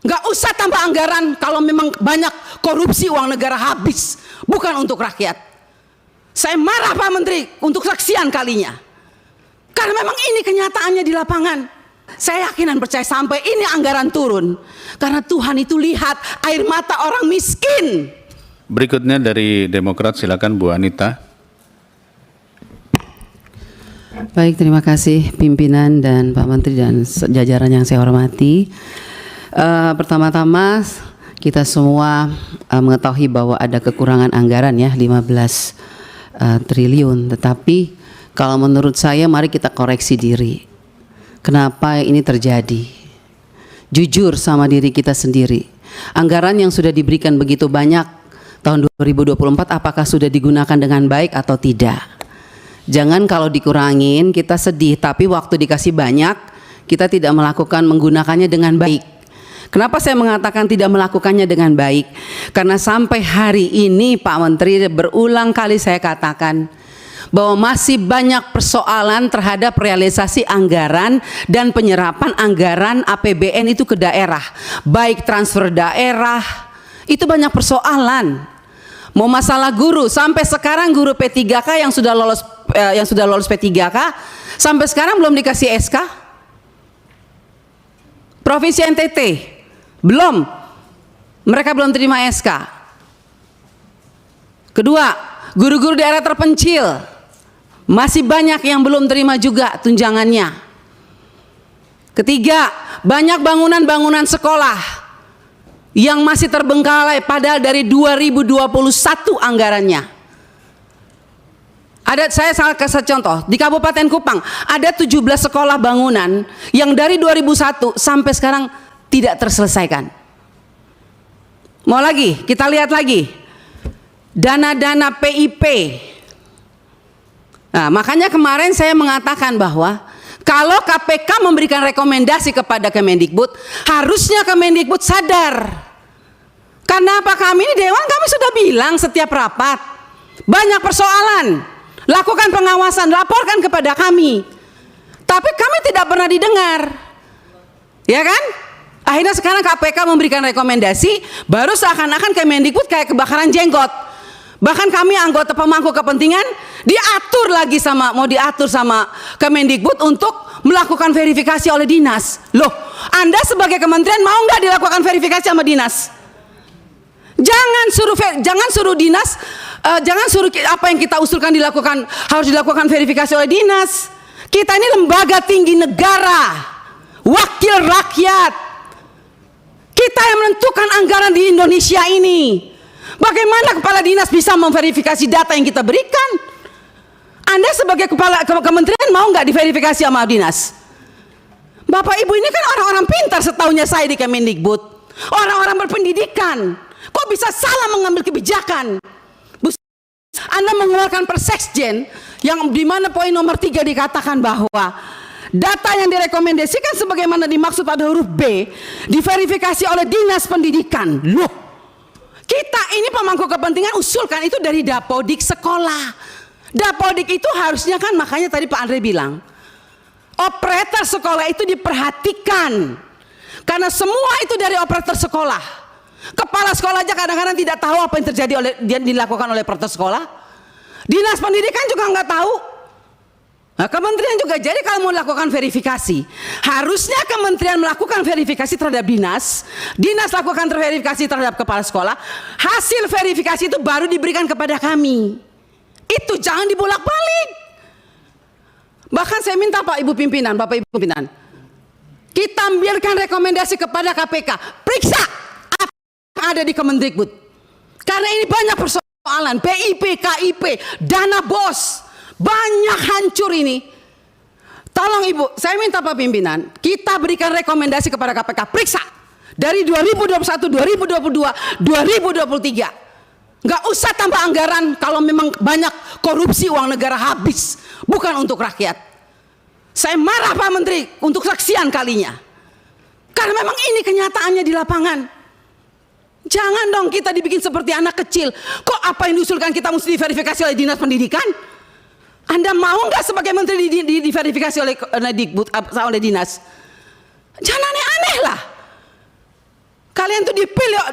Nggak usah tambah anggaran kalau memang banyak korupsi uang negara habis, bukan untuk rakyat. Saya marah Pak Menteri untuk kesekian kalinya. Karena memang ini kenyataannya di lapangan. Saya yakin dan percaya sampai ini anggaran turun. Karena Tuhan itu lihat air mata orang miskin. Berikutnya dari Demokrat, silakan Bu Anita. Baik, terima kasih pimpinan dan Pak Menteri dan jajaran yang saya hormati. Pertama-tama kita semua mengetahui bahwa ada kekurangan anggaran ya 15 triliun. Tetapi kalau menurut saya mari kita koreksi diri. Kenapa ini terjadi? Jujur sama diri kita sendiri. Anggaran yang sudah diberikan begitu banyak tahun 2024 apakah sudah digunakan dengan baik atau tidak? Jangan kalau dikurangin kita sedih, tapi waktu dikasih banyak kita tidak menggunakannya dengan baik. Kenapa saya mengatakan tidak melakukannya dengan baik? Karena sampai hari ini Pak Menteri berulang kali saya katakan bahwa masih banyak persoalan terhadap realisasi anggaran dan penyerapan anggaran APBN itu ke daerah, baik transfer daerah, itu banyak persoalan. Mau masalah guru, sampai sekarang guru P3K yang sudah lolos P3K sampai sekarang belum dikasih SK. Provinsi NTT belum, mereka belum terima SK. Kedua, guru-guru daerah terpencil masih banyak yang belum terima juga tunjangannya. Ketiga, banyak bangunan-bangunan sekolah yang masih terbengkalai padahal dari 2021 anggarannya. Saya salah kasih contoh, di Kabupaten Kupang ada 17 sekolah bangunan yang dari 2001 sampai sekarang tidak terselesaikan. Mau lagi, kita lihat lagi. Dana-dana PIP. Nah, makanya kemarin saya mengatakan bahwa kalau KPK memberikan rekomendasi kepada Kemendikbud, harusnya Kemendikbud sadar. Karena apa, kami ini Dewan kami sudah bilang setiap rapat, banyak persoalan, lakukan pengawasan, laporkan kepada kami. Tapi kami tidak pernah didengar. Ya kan? Akhirnya sekarang KPK memberikan rekomendasi, baru seakan-akan Kemendikbud kayak kebakaran jenggot. Bahkan kami anggota pemangku kepentingan mau diatur sama Kemendikbud untuk melakukan verifikasi oleh dinas. Loh, Anda sebagai kementerian mau nggak dilakukan verifikasi sama dinas? Jangan suruh dinas, jangan suruh apa yang kita usulkan harus dilakukan verifikasi oleh dinas. Kita ini lembaga tinggi negara, wakil rakyat. Kita yang menentukan anggaran di Indonesia ini. Bagaimana kepala dinas bisa memverifikasi data yang kita berikan? Anda sebagai kepala kementerian mau nggak diverifikasi sama dinas? Bapak Ibu ini kan orang-orang pintar setahunya saya di Kemendikbud, orang-orang berpendidikan. Kok bisa salah mengambil kebijakan? Anda mengeluarkan Perseksjen yang dimana poin nomor 3 dikatakan bahwa data yang direkomendasikan sebagaimana dimaksud pada huruf B diverifikasi oleh dinas pendidikan. Loh, kita ini pemangku kepentingan usulkan itu dari Dapodik sekolah. Dapodik itu harusnya kan, makanya tadi Pak Andre bilang operator sekolah itu diperhatikan karena semua itu dari operator sekolah. Kepala sekolah aja kadang-kadang tidak tahu apa yang terjadi dilakukan oleh operator sekolah. Dinas pendidikan juga nggak tahu. Nah, kementerian juga. Jadi kalau mau melakukan verifikasi, harusnya kementerian melakukan verifikasi terhadap dinas, dinas lakukan verifikasi terhadap kepala sekolah, hasil verifikasi itu baru diberikan kepada kami. Itu jangan dibolak-balik. Bahkan saya minta Bapak Ibu pimpinan, kita ambilkan rekomendasi kepada KPK, periksa apa yang ada di Kemendikbud. Karena ini banyak persoalan, PIP, KIP, dana BOS, banyak hancur ini. Tolong Ibu, saya minta Pak Pimpinan, kita berikan rekomendasi kepada KPK, periksa dari 2021, 2022, 2023. Nggak usah tambah anggaran kalau memang banyak korupsi uang negara habis, bukan untuk rakyat. Saya marah Pak Menteri untuk kesekian kalinya. Karena memang ini kenyataannya di lapangan. Jangan dong kita dibikin seperti anak kecil. Kok apa yang diusulkan kita mesti diverifikasi oleh dinas pendidikan? Anda mau nggak sebagai menteri diverifikasi oleh Dikbud, oleh dinas? Jangan aneh-aneh lah. Kalian tuh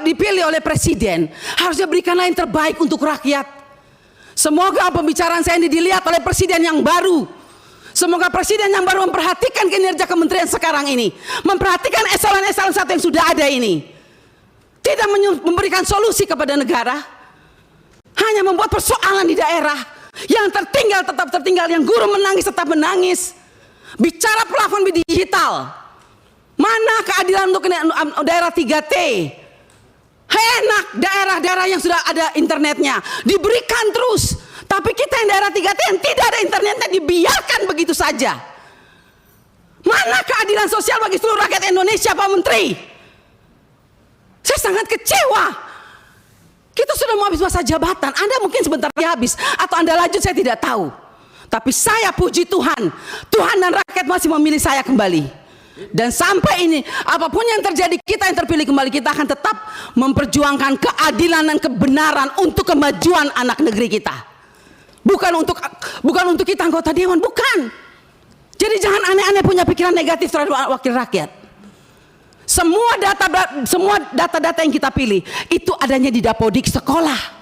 dipilih oleh presiden, harusnya berikanlah yang terbaik untuk rakyat. Semoga pembicaraan saya ini dilihat oleh presiden yang baru. Semoga presiden yang baru memperhatikan kinerja kementerian sekarang ini, memperhatikan eselon-eselon 1 yang sudah ada ini. Tidak memberikan solusi kepada negara, hanya membuat persoalan di daerah. Yang tertinggal tetap tertinggal, yang guru menangis tetap menangis. Bicara plafon digital, mana keadilan untuk daerah 3T? Enak daerah-daerah yang sudah ada internetnya diberikan terus, tapi kita yang daerah 3T yang tidak ada internetnya dibiarkan begitu saja. Mana keadilan sosial bagi seluruh rakyat Indonesia, Pak Menteri? Saya sangat kecewa. Kita sudah mau habis masa jabatan, Anda mungkin sebentar lagi habis, atau Anda lanjut, saya tidak tahu. Tapi saya puji Tuhan, Tuhan dan rakyat masih memilih saya kembali. Dan sampai ini, apapun yang terjadi, kita yang terpilih kembali, kita akan tetap memperjuangkan keadilan dan kebenaran untuk kemajuan anak negeri kita. Bukan untuk kita anggota dewan, bukan. Jadi jangan aneh-aneh punya pikiran negatif terhadap wakil rakyat. Semua data-data yang kita pilih itu adanya di Dapodik sekolah.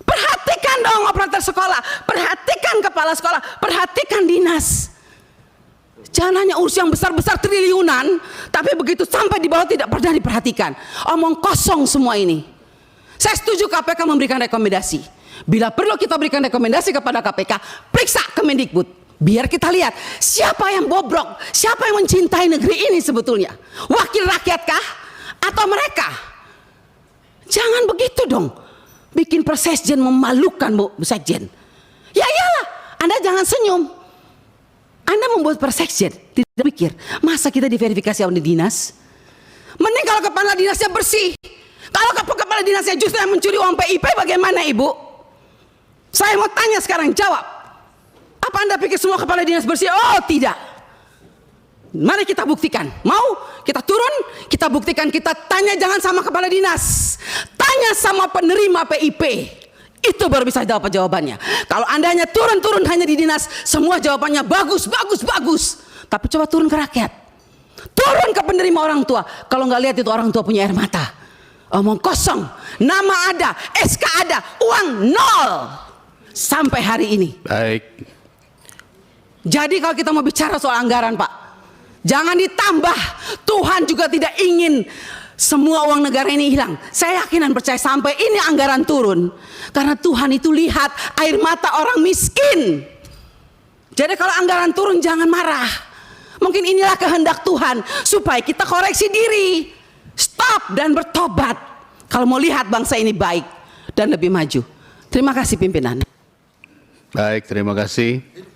Perhatikan dong operator sekolah, perhatikan kepala sekolah, perhatikan dinas. Jangan hanya urus yang besar-besar triliunan, tapi begitu sampai di bawah tidak pernah diperhatikan. Omong kosong semua ini. Saya setuju KPK memberikan rekomendasi. Bila perlu kita berikan rekomendasi kepada KPK, periksa Kemendikbud. Biar kita lihat siapa yang bobrok, siapa yang mencintai negeri ini sebetulnya. Wakil rakyatkah atau mereka? Jangan begitu dong. Bikin persekjen memalukan, Bu Sekjen. Ya iyalah, Anda jangan senyum. Anda membuat persekjen, tidak pikir, masa kita diverifikasi oleh dinas? Mending kalau kepala dinasnya bersih. Kalau kepala dinasnya justru yang mencuri uang PIP, bagaimana Ibu? Saya mau tanya sekarang, jawab. Apa Anda pikir semua kepala dinas bersih? Oh tidak. Mari kita buktikan. Mau kita turun, kita buktikan, kita tanya jangan sama kepala dinas, tanya sama penerima PIP. Itu baru bisa dapat jawabannya. Kalau Anda hanya turun hanya di dinas, semua jawabannya bagus. Tapi coba turun ke rakyat, turun ke penerima orang tua. Kalau nggak lihat itu orang tua punya air mata. Omong kosong, nama ada, SK ada, uang nol sampai hari ini. Baik. Jadi kalau kita mau bicara soal anggaran, Pak, jangan ditambah. Tuhan juga tidak ingin semua uang negara ini hilang. Saya yakin dan percaya sampai ini anggaran turun, karena Tuhan itu lihat air mata orang miskin. Jadi kalau anggaran turun jangan marah. Mungkin inilah kehendak Tuhan supaya kita koreksi diri, stop dan bertobat. Kalau mau lihat bangsa ini baik dan lebih maju. Terima kasih pimpinan. Baik, terima kasih.